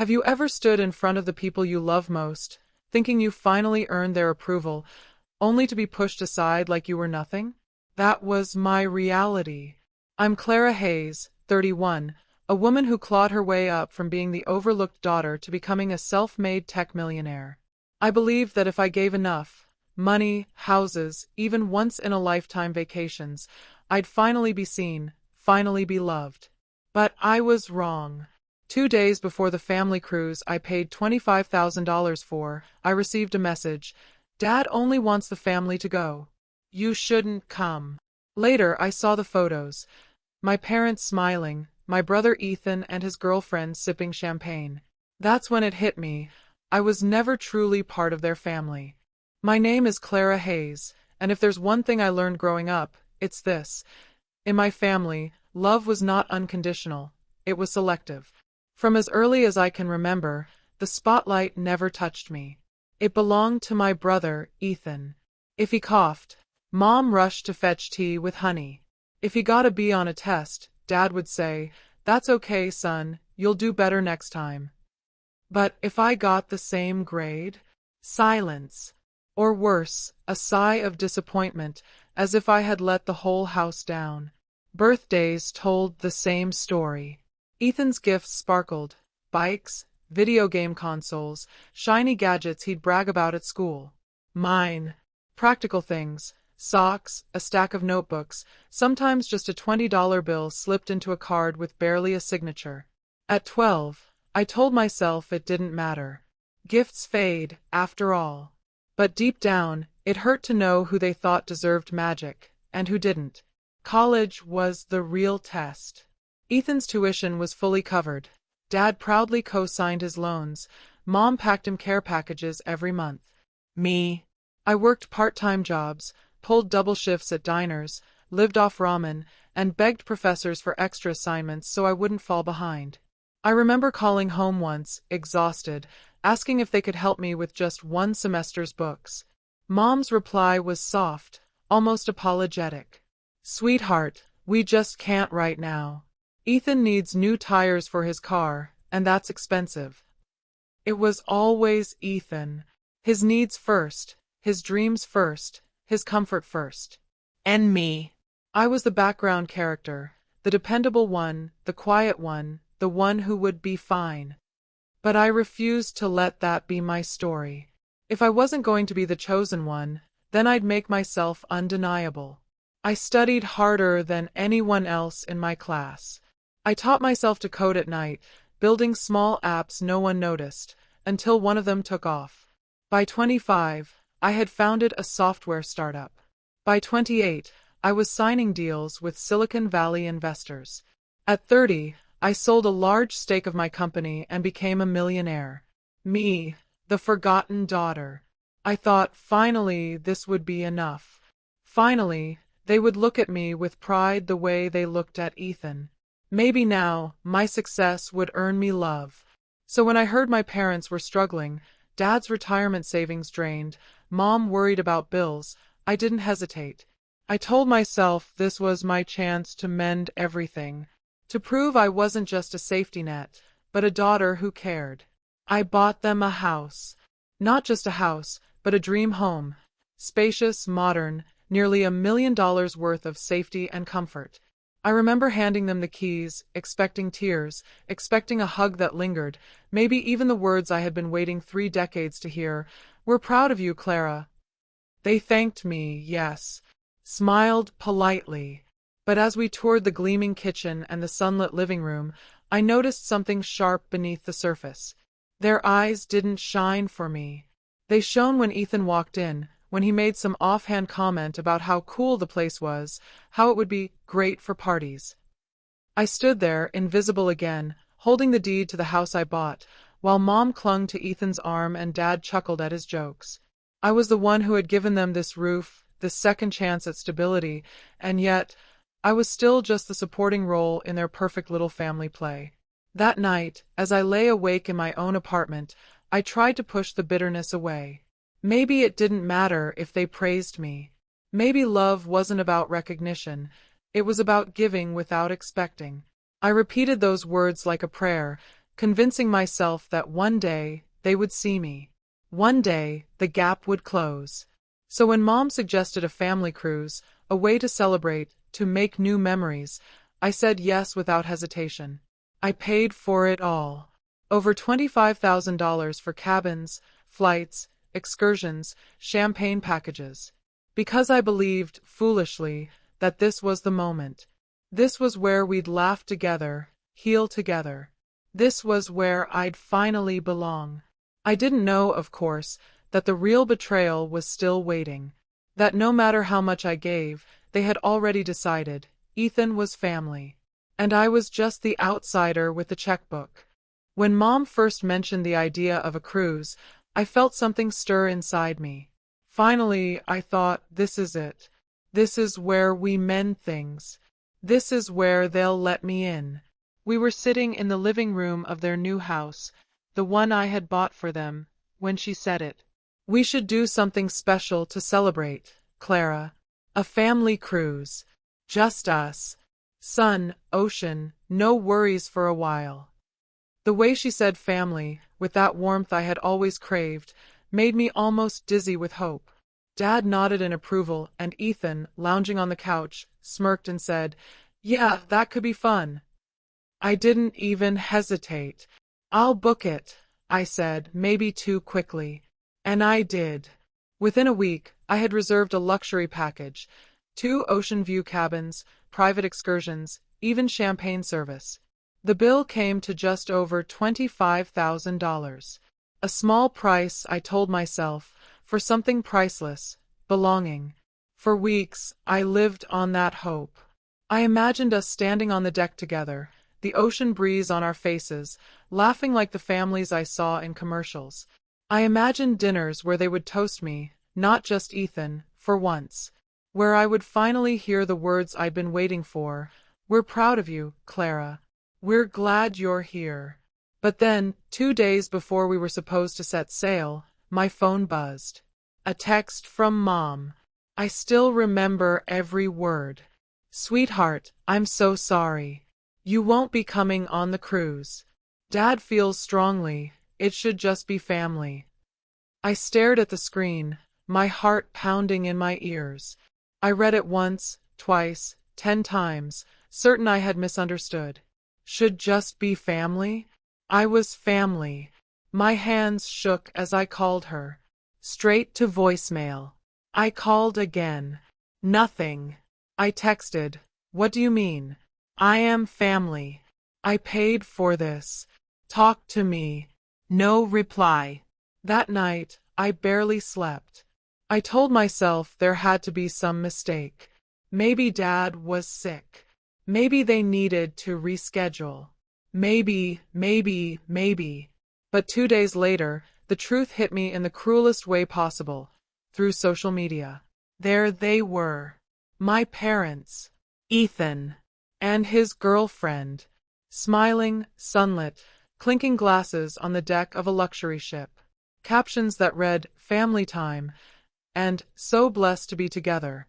Have you ever stood in front of the people you love most, thinking you finally earned their approval, only to be pushed aside like you were nothing? That was my reality. I'm Clara Hayes, 31, a woman who clawed her way up from being the overlooked daughter to becoming a self-made tech millionaire. I believed that if I gave enough, money, houses, even once-in-a-lifetime vacations, I'd finally be seen, finally be loved. But I was wrong. 2 days before the family cruise I paid $25,000 for, I received a message. Dad only wants the family to go. You shouldn't come. Later, I saw the photos. My parents smiling, my brother Ethan and his girlfriend sipping champagne. That's when it hit me. I was never truly part of their family. My name is Clara Hayes, and if there's one thing I learned growing up, it's this. In my family, love was not unconditional. It was selective. From as early as I can remember, the spotlight never touched me. It belonged to my brother, Ethan. If he coughed, Mom rushed to fetch tea with honey. If he got a B on a test, Dad would say, "That's okay, son, you'll do better next time." But if I got the same grade, silence. Or worse, a sigh of disappointment, as if I had let the whole house down. Birthdays told the same story. Ethan's gifts sparkled. Bikes, video game consoles, shiny gadgets he'd brag about at school. Mine. Practical things. Socks, a stack of notebooks, sometimes just a $20 bill slipped into a card with barely a signature. At 12, I told myself it didn't matter. Gifts fade, after all. But deep down, it hurt to know who they thought deserved magic, and who didn't. College was the real test. Ethan's tuition was fully covered. Dad proudly co-signed his loans. Mom packed him care packages every month. Me. I worked part-time jobs, pulled double shifts at diners, lived off ramen, and begged professors for extra assignments so I wouldn't fall behind. I remember calling home once, exhausted, asking if they could help me with just one semester's books. Mom's reply was soft, almost apologetic. "Sweetheart, we just can't right now. Ethan needs new tires for his car, and that's expensive." It was always Ethan. His needs first, his dreams first, his comfort first. And me. I was the background character, the dependable one, the quiet one, the one who would be fine. But I refused to let that be my story. If I wasn't going to be the chosen one, then I'd make myself undeniable. I studied harder than anyone else in my class. I taught myself to code at night, building small apps no one noticed, until one of them took off. By 25, I had founded a software startup. By 28, I was signing deals with Silicon Valley investors. At 30, I sold a large stake of my company and became a millionaire. Me, the forgotten daughter. I thought, finally, this would be enough. Finally, they would look at me with pride the way they looked at Ethan. Maybe now, my success would earn me love. So when I heard my parents were struggling, Dad's retirement savings drained, Mom worried about bills, I didn't hesitate. I told myself this was my chance to mend everything. To prove I wasn't just a safety net, but a daughter who cared. I bought them a house. Not just a house, but a dream home. Spacious, modern, nearly $1 million worth of safety and comfort. I remember handing them the keys, expecting tears, expecting a hug that lingered, maybe even the words I had been waiting 3 decades to hear. "We're proud of you, Clara." They thanked me, yes, smiled politely. But as we toured the gleaming kitchen and the sunlit living room, I noticed something sharp beneath the surface. Their eyes didn't shine for me. They shone when Ethan walked in, when he made some offhand comment about how cool the place was, how it would be great for parties. I stood there, invisible again, holding the deed to the house I bought, while Mom clung to Ethan's arm and Dad chuckled at his jokes. I was the one who had given them this roof, this second chance at stability, and yet I was still just the supporting role in their perfect little family play. That night, as I lay awake in my own apartment, I tried to push the bitterness away. Maybe it didn't matter if they praised me. Maybe love wasn't about recognition. It was about giving without expecting. I repeated those words like a prayer. convincing myself that one day they would see me. One day the gap would close. So when Mom suggested a family cruise, a way to celebrate, to make new memories, I said yes without hesitation. I paid for it all. Over $25,000 for cabins, flights, excursions, champagne packages. Because I believed, foolishly, that this was the moment. This was where we'd laugh together, heal together. This was where I'd finally belong. I didn't know, of course, that the real betrayal was still waiting. That no matter how much I gave, they had already decided, Ethan was family. And I was just the outsider with the checkbook. When Mom first mentioned the idea of a cruise, I felt something stir inside me. Finally, I thought, this is it. This is where we mend things. This is where they'll let me in. We were sitting in the living room of their new house, the one I had bought for them, when she said it. We should do something special to celebrate, Clara. A family cruise. Just us. Sun, ocean, no worries for a while. The way she said family, with that warmth I had always craved, made me almost dizzy with hope. Dad nodded in approval, and Ethan, lounging on the couch, smirked and said, "Yeah, that could be fun." I didn't even hesitate. "I'll book it," I said, maybe too quickly. And I did. Within a week, I had reserved a luxury package, 2 ocean view cabins, private excursions, even champagne service. The bill came to just over $25,000. A small price, I told myself, for something priceless, belonging. For weeks, I lived on that hope. I imagined us standing on the deck together, the ocean breeze on our faces, laughing like the families I saw in commercials. I imagined dinners where they would toast me, not just Ethan, for once. Where I would finally hear the words I'd been waiting for. "We're proud of you, Clara. We're glad you're here." But then, 2 days before we were supposed to set sail, my phone buzzed. A text from Mom. I still remember every word. "Sweetheart, I'm so sorry. You won't be coming on the cruise. Dad feels strongly, it should just be family." I stared at the screen, my heart pounding in my ears. I read it once, twice, 10 times, certain I had misunderstood. Should just be family? I was family. My hands shook as I called her. Straight to voicemail. I called again. Nothing. I texted, "What do you mean? I am family. I paid for this. Talk to me." No reply. That night, I barely slept. I told myself there had to be some mistake. Maybe Dad was sick. Maybe they needed to reschedule. Maybe. But 2 days later, the truth hit me in the cruelest way possible, through social media. There they were. My parents. Ethan. And his girlfriend. Smiling, sunlit, clinking glasses on the deck of a luxury ship. Captions that read, "Family time," and "So blessed to be together."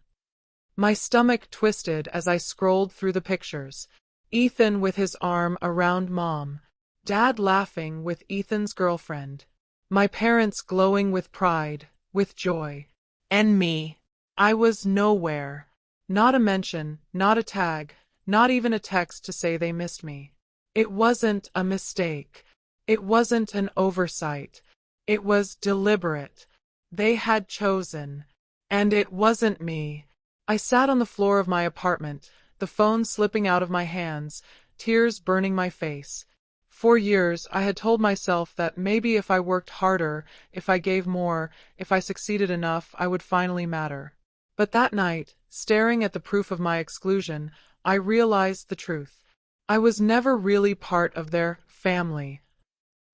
My stomach twisted as I scrolled through the pictures. Ethan with his arm around Mom. Dad laughing with Ethan's girlfriend. My parents glowing with pride, with joy. And me. I was nowhere. Not a mention, not a tag, not even a text to say they missed me. It wasn't a mistake. It wasn't an oversight. It was deliberate. They had chosen. And it wasn't me. I sat on the floor of my apartment, the phone slipping out of my hands, tears burning my face. For years, I had told myself that maybe if I worked harder, if I gave more, if I succeeded enough, I would finally matter. But that night, staring at the proof of my exclusion, I realized the truth. I was never really part of their family.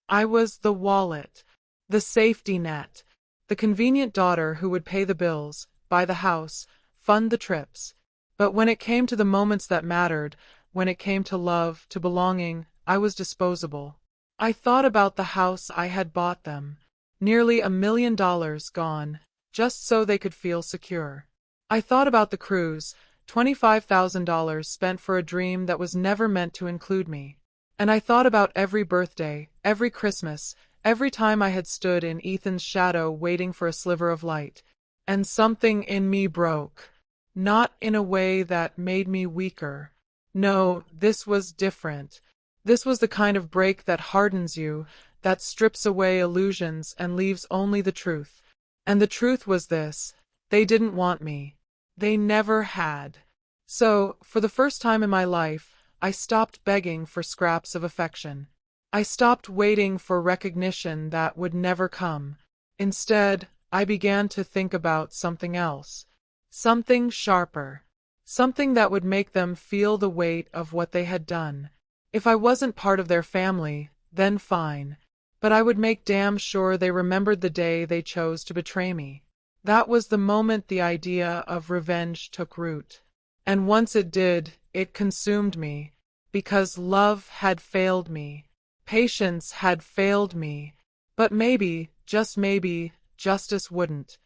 I was the wallet, the safety net, the convenient daughter who would pay the bills, buy the house, fund the trips. But when it came to the moments that mattered, when it came to love, to belonging, I was disposable. I thought about the house I had bought them. Nearly $1 million gone, just so they could feel secure. I thought about the cruise, $25,000 spent for a dream that was never meant to include me. And I thought about every birthday, every Christmas, every time I had stood in Ethan's shadow waiting for a sliver of light. And something in me broke. Not in a way that made me weaker. No, this was different. This was the kind of break that hardens you, that strips away illusions and leaves only the truth. And the truth was this: they didn't want me. They never had. So, for the first time in my life, I stopped begging for scraps of affection. I stopped waiting for recognition that would never come. Instead, I began to think about something else. Something sharper. Something that would make them feel the weight of what they had done. If I wasn't part of their family, then fine. But I would make damn sure they remembered the day they chose to betray me. That was the moment the idea of revenge took root. And once it did, it consumed me. Because love had failed me. Patience had failed me. But maybe, just maybe, justice wouldn't.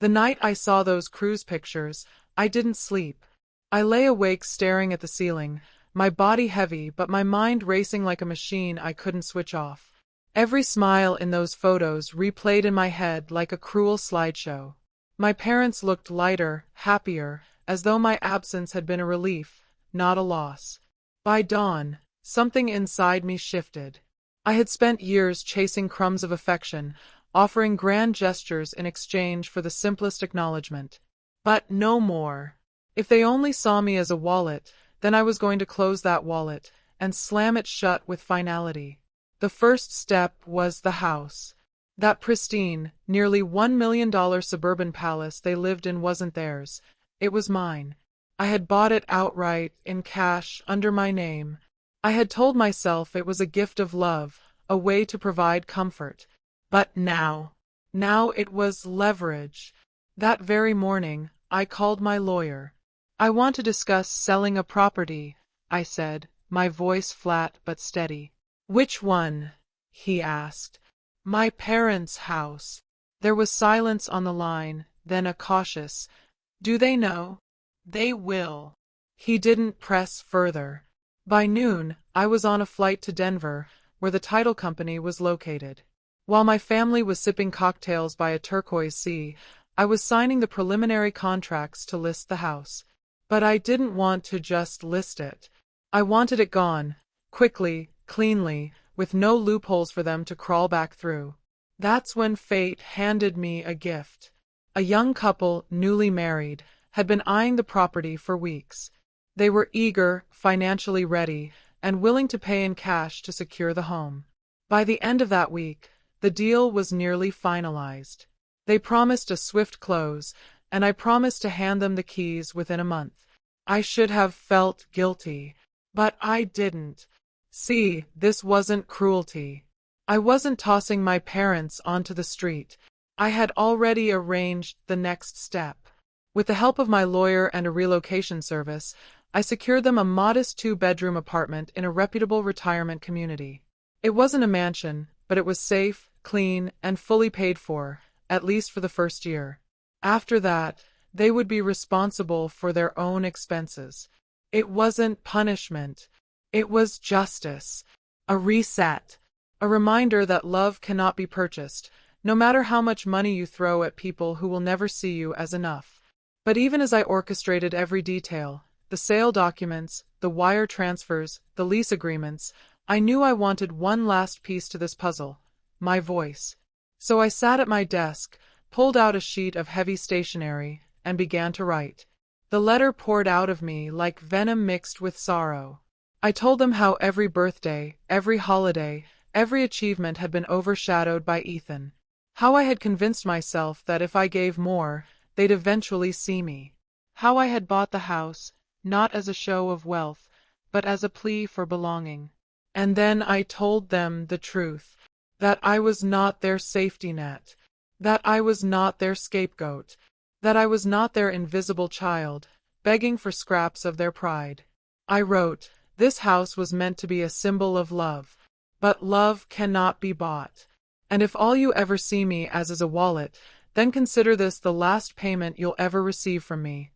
The night I saw those cruise pictures, I didn't sleep. I lay awake staring at the ceiling, my body heavy but my mind racing like a machine I couldn't switch off. Every smile in those photos replayed in my head like a cruel slideshow. My parents looked lighter, happier, as though my absence had been a relief, not a loss. By dawn, something inside me shifted. I had spent years chasing crumbs of affection, offering grand gestures in exchange for the simplest acknowledgement. But no more. If they only saw me as a wallet, then I was going to close that wallet and slam it shut with finality. The first step was the house. That pristine, nearly $1 million suburban palace they lived in wasn't theirs. It was mine. I had bought it outright, in cash, under my name. I had told myself it was a gift of love, a way to provide comfort. But now it was leverage. That very morning, I called my lawyer. I want to discuss selling a property, I said, my voice flat but steady. Which one? He asked. My parents' house. There was silence on the line, then a cautious, do they know? They will. He didn't press further. By noon, I was on a flight to Denver, where the title company was located. While my family was sipping cocktails by a turquoise sea, I was signing the preliminary contracts to list the house. But I didn't want to just list it. I wanted it gone, quickly, cleanly, with no loopholes for them to crawl back through. That's when fate handed me a gift. A young couple, newly married, had been eyeing the property for weeks. They were eager, financially ready, and willing to pay in cash to secure the home. By the end of that week, the deal was nearly finalized. They promised a swift close, and I promised to hand them the keys within a month. I should have felt guilty, but I didn't. See, this wasn't cruelty. I wasn't tossing my parents onto the street. I had already arranged the next step. With the help of my lawyer and a relocation service, I secured them a modest 2-bedroom apartment in a reputable retirement community. It wasn't a mansion, but it was safe, clean, and fully paid for, at least for the first year. After that, they would be responsible for their own expenses. It wasn't punishment. It was justice. A reset. A reminder that love cannot be purchased, no matter how much money you throw at people who will never see you as enough. But even as I orchestrated every detail, the sale documents, the wire transfers, the lease agreements, I knew I wanted one last piece to this puzzle: my voice. So I sat at my desk, pulled out a sheet of heavy stationery, and began to write. The letter poured out of me like venom mixed with sorrow. I told them how every birthday, every holiday, every achievement had been overshadowed by Ethan. How I had convinced myself that if I gave more, they'd eventually see me. How I had bought the house, not as a show of wealth, but as a plea for belonging. And then I told them the truth, that I was not their safety net, that I was not their scapegoat, that I was not their invisible child, begging for scraps of their pride. I wrote, this house was meant to be a symbol of love, but love cannot be bought. And if all you ever see me as is a wallet, then consider this the last payment you'll ever receive from me.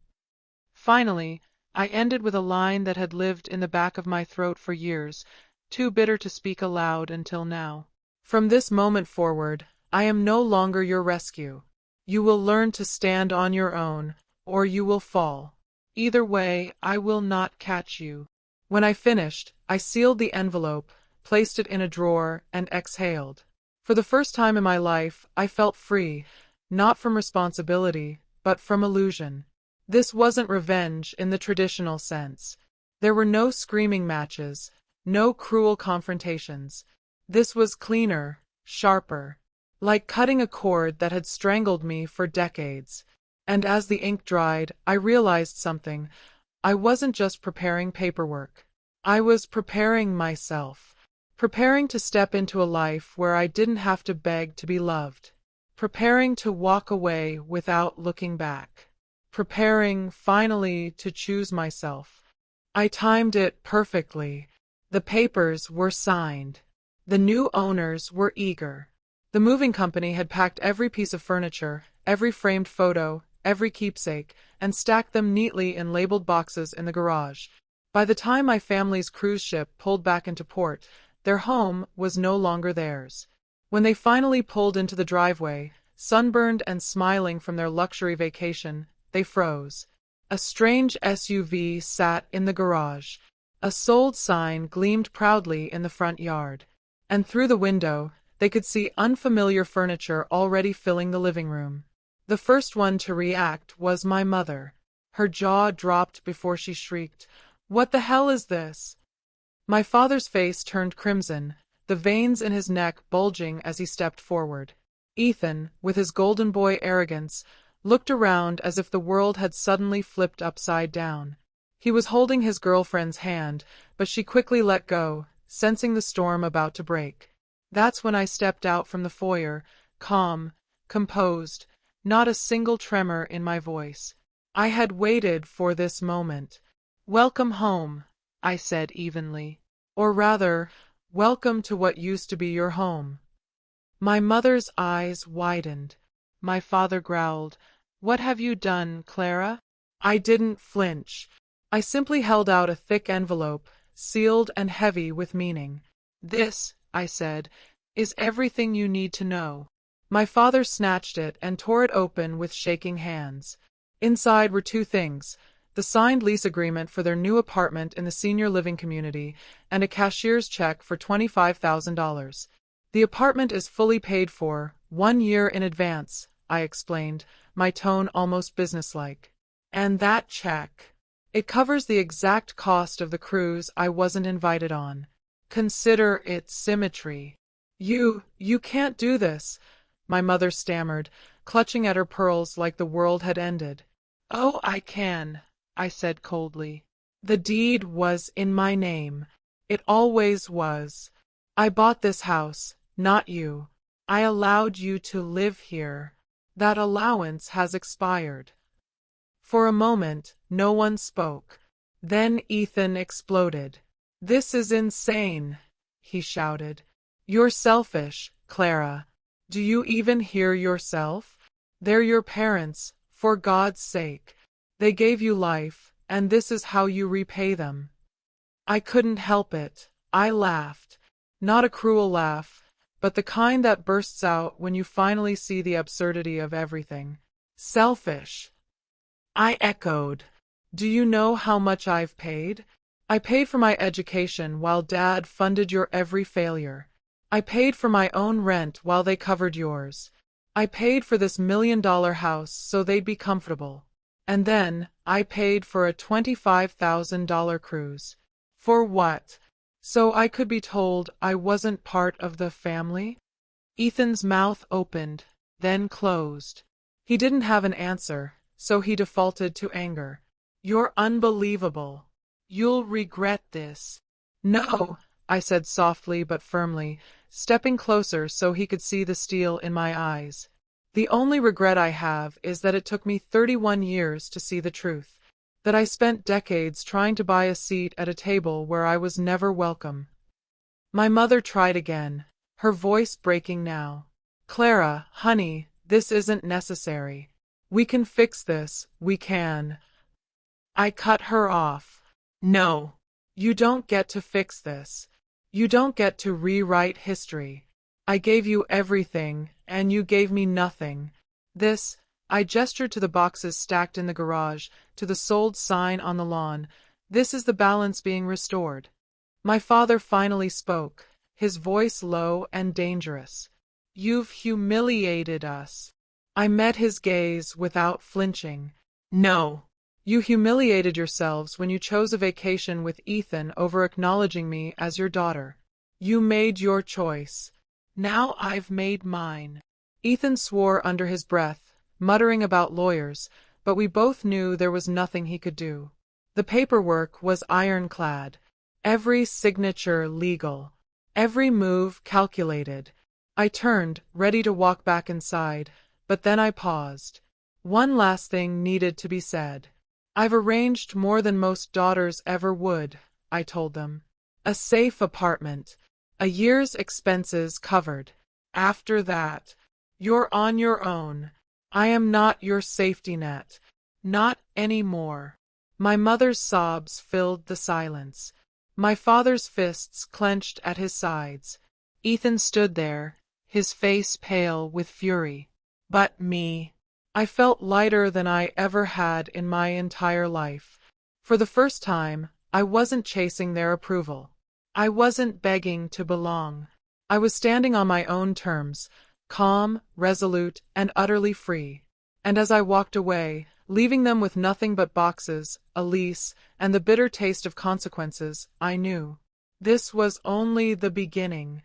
Finally, I ended with a line that had lived in the back of my throat for years. too bitter to speak aloud until now. From this moment forward, I am no longer your rescue. You will learn to stand on your own, or you will fall. Either way, I will not catch you. When I finished, I sealed the envelope, placed it in a drawer, and exhaled. For the first time in my life, I felt free, not from responsibility, but from illusion. This wasn't revenge in the traditional sense. There were no screaming matches, no cruel confrontations. This was cleaner, sharper, like cutting a cord that had strangled me for decades. And as the ink dried, I realized something. I wasn't just preparing paperwork. I was preparing myself. Preparing to step into a life where I didn't have to beg to be loved. Preparing to walk away without looking back. Preparing, finally, to choose myself. I timed it perfectly. The papers were signed. The new owners were eager. The moving company had packed every piece of furniture, every framed photo, every keepsake, and stacked them neatly in labeled boxes in the garage. By the time my family's cruise ship pulled back into port, their home was no longer theirs. When they finally pulled into the driveway, sunburned and smiling from their luxury vacation, they froze. A strange SUV sat in the garage. A sold sign gleamed proudly in the front yard. And through the window, they could see unfamiliar furniture already filling the living room. The first one to react was my mother. Her jaw dropped before she shrieked, "What the hell is this?" My father's face turned crimson, the veins in his neck bulging as he stepped forward. Ethan, with his golden boy arrogance, looked around as if the world had suddenly flipped upside down. He was holding his girlfriend's hand, but she quickly let go, sensing the storm about to break. That's when I stepped out from the foyer, calm, composed, not a single tremor in my voice. I had waited for this moment. "Welcome home," I said evenly. "Or rather, welcome to what used to be your home." My mother's eyes widened. My father growled, "What have you done, Clara?" I didn't flinch. I simply held out a thick envelope, sealed and heavy with meaning. "This," I said, "is everything you need to know." My father snatched it and tore it open with shaking hands. Inside were two things: the signed lease agreement for their new apartment in the senior living community, and a cashier's check for $25,000. "The apartment is fully paid for, 1 year in advance," I explained, my tone almost businesslike. "And that check? It covers the exact cost of the cruise I wasn't invited on. Consider it symmetry." You can't do this," my mother stammered, clutching at her pearls like the world had ended. "Oh, I can," I said coldly. "The deed was in my name. It always was. I bought this house, not you. I allowed you to live here. That allowance has expired." For a moment, no one spoke. Then Ethan exploded. "This is insane," he shouted. "You're selfish, Clara. Do you even hear yourself? They're your parents, for God's sake. They gave you life, and this is how you repay them." I couldn't help it. I laughed. Not a cruel laugh, but the kind that bursts out when you finally see the absurdity of everything. "Selfish," I echoed. "Do you know how much I've paid? I paid for my education while Dad funded your every failure. I paid for my own rent while they covered yours. I paid for this $1 million house so they'd be comfortable. And then, I paid for a $25,000 cruise. For what? So I could be told I wasn't part of the family?" Ethan's mouth opened, then closed. He didn't have an answer, so he defaulted to anger. "You're unbelievable. You'll regret this." "No," I said softly but firmly, stepping closer so he could see the steel in my eyes. "The only regret I have is that it took me 31 years to see the truth. That I spent decades trying to buy a seat at a table where I was never welcome." My mother tried again, her voice breaking now. "Clara, honey, this isn't necessary. We can fix this, we can." I cut her off. "No, you don't get to fix this. You don't get to rewrite history. I gave you everything, and you gave me nothing. This, I gestured to the boxes stacked in the garage, to the sold sign on the lawn. This is the balance being restored. My father finally spoke, his voice low and dangerous. You've humiliated us. I met his gaze without flinching. No. You humiliated yourselves when you chose a vacation with Ethan over acknowledging me as your daughter. You made your choice. Now I've made mine. Ethan swore under his breath, muttering about lawyers, but we both knew there was nothing he could do. The paperwork was ironclad, every signature legal, every move calculated. I turned, ready to walk back inside, but then I paused. One last thing needed to be said. I've arranged more than most daughters ever would, I told them. A safe apartment, a year's expenses covered. After that, you're on your own. I am not your safety net. Not anymore. My mother's sobs filled the silence. My father's fists clenched at his sides. Ethan stood there, his face pale with fury. But me. I felt lighter than I ever had in my entire life. For the first time, I wasn't chasing their approval. I wasn't begging to belong. I was standing on my own terms, calm, resolute, and utterly free. And as I walked away, leaving them with nothing but boxes, a lease, and the bitter taste of consequences, I knew. This was only the beginning.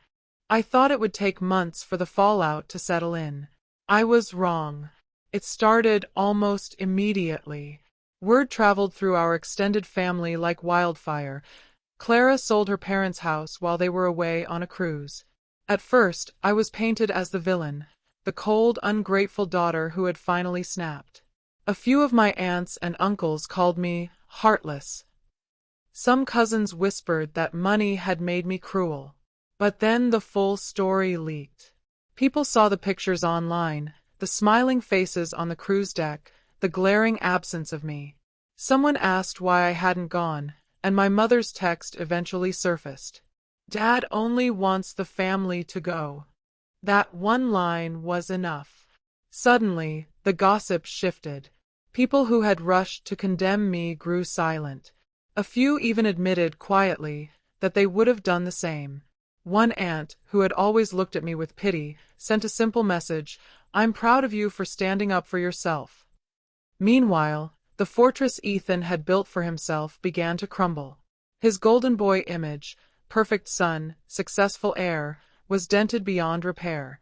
I thought it would take months for the fallout to settle in. I was wrong. It started almost immediately. Word traveled through our extended family like wildfire. Clara sold her parents' house while they were away on a cruise. At first, I was painted as the villain, the cold, ungrateful daughter who had finally snapped. A few of my aunts and uncles called me heartless. Some cousins whispered that money had made me cruel. But then the full story leaked. People saw the pictures online, the smiling faces on the cruise deck, the glaring absence of me. Someone asked why I hadn't gone, and my mother's text eventually surfaced. Dad only wants the family to go. That one line was enough. Suddenly, the gossip shifted. People who had rushed to condemn me grew silent. A few even admitted quietly that they would have done the same. One aunt, who had always looked at me with pity, sent a simple message, "I'm proud of you for standing up for yourself." Meanwhile, the fortress Ethan had built for himself began to crumble. His golden boy image, perfect son, successful heir, was dented beyond repair.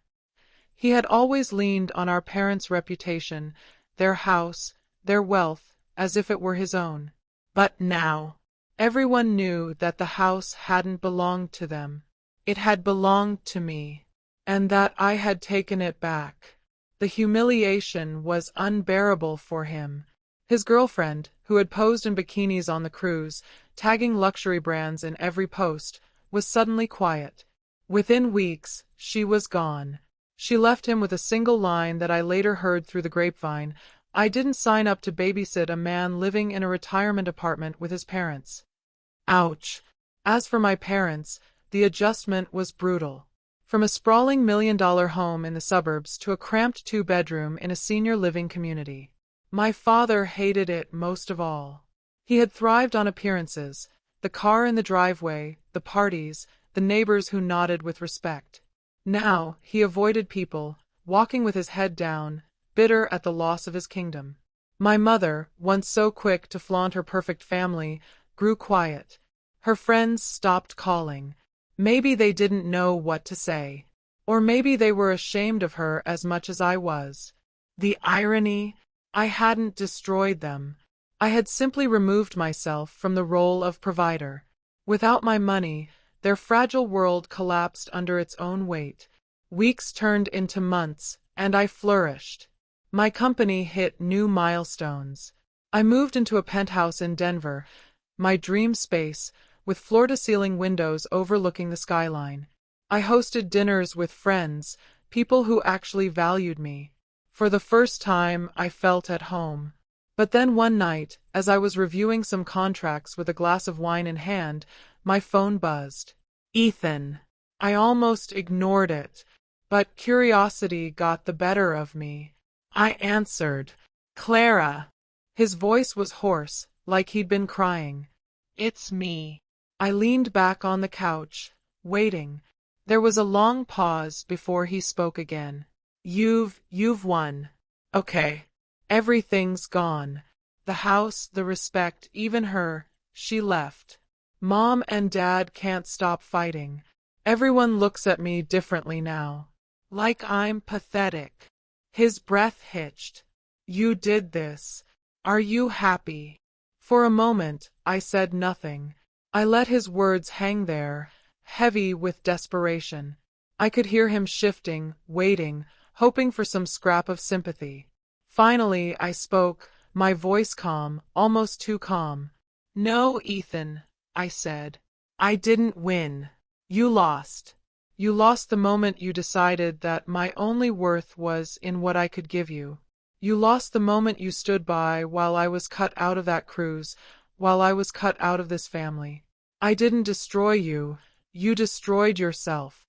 He had always leaned on our parents' reputation, their house, their wealth, as if it were his own. But now, everyone knew that the house hadn't belonged to them. It had belonged to me, and that I had taken it back. The humiliation was unbearable for him. His girlfriend, who had posed in bikinis on the cruise, tagging luxury brands in every post, was suddenly quiet. Within weeks, she was gone. She left him with a single line that I later heard through the grapevine: "I didn't sign up to babysit a man living in a retirement apartment with his parents." Ouch! As for my parents, the adjustment was brutal. From a sprawling $1 million home in the suburbs to a cramped two-bedroom in a senior living community. My father hated it most of all. He had thrived on appearances, the car in the driveway, the parties, the neighbors who nodded with respect. Now, he avoided people, walking with his head down, bitter at the loss of his kingdom. My mother, once so quick to flaunt her perfect family, grew quiet. Her friends stopped calling. Maybe they didn't know what to say. Or maybe they were ashamed of her as much as I was. The irony, I hadn't destroyed them. I had simply removed myself from the role of provider. Without my money, their fragile world collapsed under its own weight. Weeks turned into months, and I flourished. My company hit new milestones. I moved into a penthouse in Denver, my dream space, with floor-to-ceiling windows overlooking the skyline. I hosted dinners with friends, people who actually valued me. For the first time, I felt at home. But then one night, as I was reviewing some contracts with a glass of wine in hand, my phone buzzed. Ethan. I almost ignored it, but curiosity got the better of me. I answered, Clara. His voice was hoarse, like he'd been crying. It's me. I leaned back on the couch, waiting. There was a long pause before he spoke again. You've won. Okay. Everything's gone. The house, the respect, even her. She left. Mom and Dad can't stop fighting. Everyone looks at me differently now. Like I'm pathetic. His breath hitched. You did this. Are you happy? For a moment, I said nothing. I let his words hang there, heavy with desperation. I could hear him shifting, waiting, hoping for some scrap of sympathy. Finally, I spoke, my voice calm, almost too calm. No, Ethan, I said. I didn't win. You lost. You lost the moment you decided that my only worth was in what I could give you. You lost the moment you stood by while I was cut out of that cruise, while I was cut out of this family. I didn't destroy you. You destroyed yourself.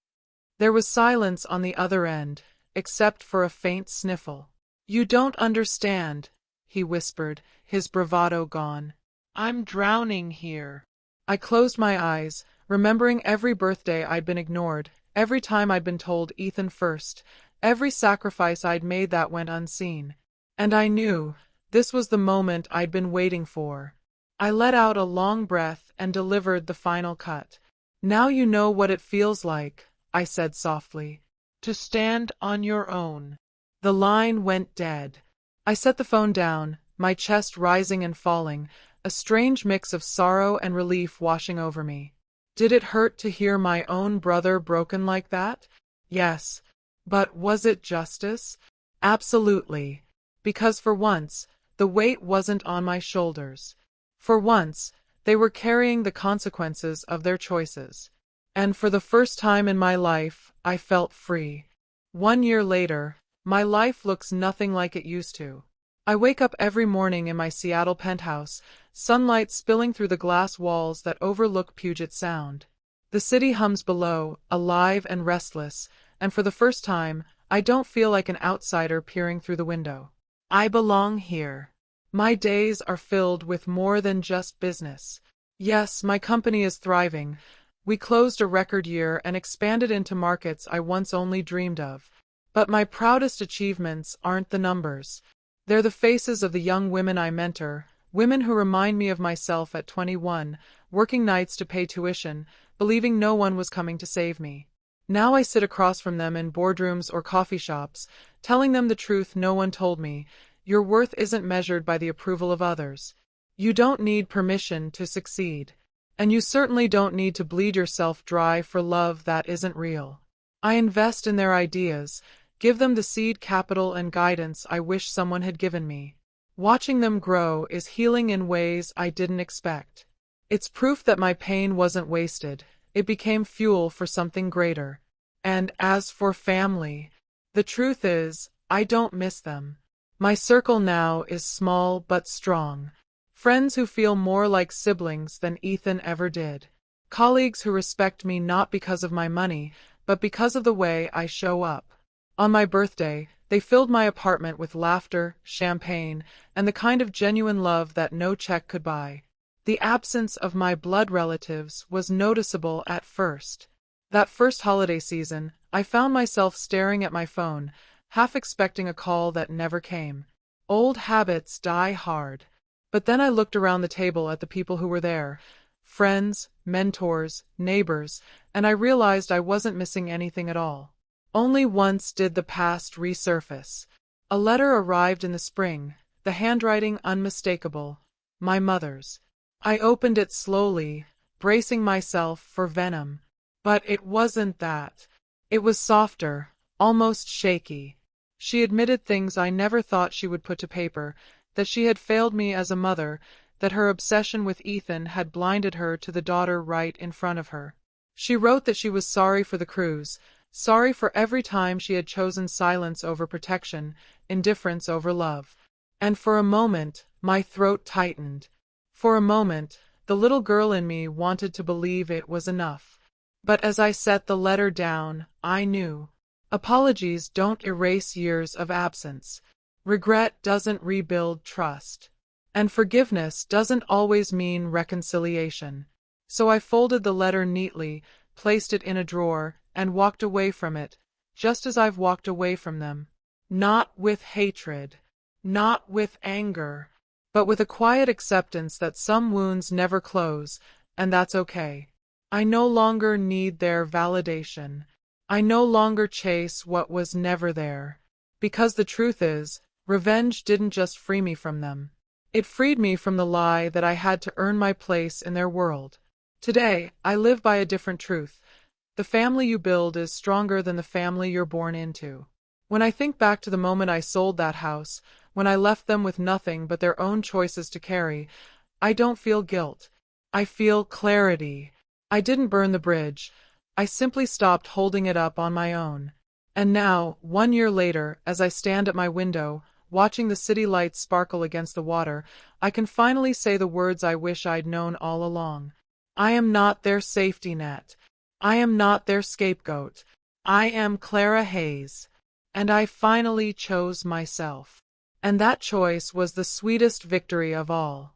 There was silence on the other end, except for a faint sniffle. You don't understand, he whispered, his bravado gone. I'm drowning here. I closed my eyes, remembering every birthday I'd been ignored, every time I'd been told Ethan first, every sacrifice I'd made that went unseen. And I knew this was the moment I'd been waiting for. I let out a long breath and delivered the final cut. Now you know what it feels like, I said softly. To stand on your own. The line went dead. I set the phone down, my chest rising and falling, a strange mix of sorrow and relief washing over me. Did it hurt to hear my own brother broken like that? Yes. But was it justice? Absolutely. Because for once, the weight wasn't on my shoulders. For once, they were carrying the consequences of their choices. And for the first time in my life, I felt free. 1 year later, my life looks nothing like it used to. I wake up every morning in my Seattle penthouse, sunlight spilling through the glass walls that overlook Puget Sound. The city hums below, alive and restless, and for the first time, I don't feel like an outsider peering through the window. I belong here. My days are filled with more than just business. Yes, my company is thriving. We closed a record year and expanded into markets I once only dreamed of. But my proudest achievements aren't the numbers. They're the faces of the young women I mentor, women who remind me of myself at 21, working nights to pay tuition, believing no one was coming to save me. Now I sit across from them in boardrooms or coffee shops, telling them the truth no one told me. Your worth isn't measured by the approval of others. You don't need permission to succeed. And you certainly don't need to bleed yourself dry for love that isn't real. I invest in their ideas, give them the seed capital and guidance I wish someone had given me. Watching them grow is healing in ways I didn't expect. It's proof that my pain wasn't wasted. It became fuel for something greater. And as for family, the truth is, I don't miss them. My circle now is small but strong. Friends who feel more like siblings than Ethan ever did. Colleagues who respect me not because of my money, but because of the way I show up. On my birthday, they filled my apartment with laughter, champagne, and the kind of genuine love that no check could buy. The absence of my blood relatives was noticeable at first. That first holiday season, I found myself staring at my phone, half expecting a call that never came. Old habits die hard. But then I looked around the table at the people who were there, friends, mentors, neighbors, and I realized I wasn't missing anything at all. Only once did the past resurface. A letter arrived in the spring, the handwriting unmistakable, my mother's. I opened it slowly, bracing myself for venom. But it wasn't that. It was softer, almost shaky. She admitted things I never thought she would put to paper, that she had failed me as a mother, that her obsession with Ethan had blinded her to the daughter right in front of her. She wrote that she was sorry for the cruise, sorry for every time she had chosen silence over protection, indifference over love. And for a moment, my throat tightened. For a moment, the little girl in me wanted to believe it was enough. But as I set the letter down, I knew. Apologies don't erase years of absence. Regret doesn't rebuild trust. And forgiveness doesn't always mean reconciliation. So I folded the letter neatly, placed it in a drawer, and walked away from it, just as I've walked away from them. Not with hatred, not with anger, but with a quiet acceptance that some wounds never close, and that's okay. I no longer need their validation. I no longer chase what was never there. Because the truth is, revenge didn't just free me from them. It freed me from the lie that I had to earn my place in their world. Today, I live by a different truth. The family you build is stronger than the family you're born into. When I think back to the moment I sold that house, when I left them with nothing but their own choices to carry, I don't feel guilt. I feel clarity. I didn't burn the bridge. I simply stopped holding it up on my own. And now, 1 year later, as I stand at my window, watching the city lights sparkle against the water, I can finally say the words I wish I'd known all along. I am not their safety net. I am not their scapegoat. I am Clara Hayes. And I finally chose myself. And that choice was the sweetest victory of all.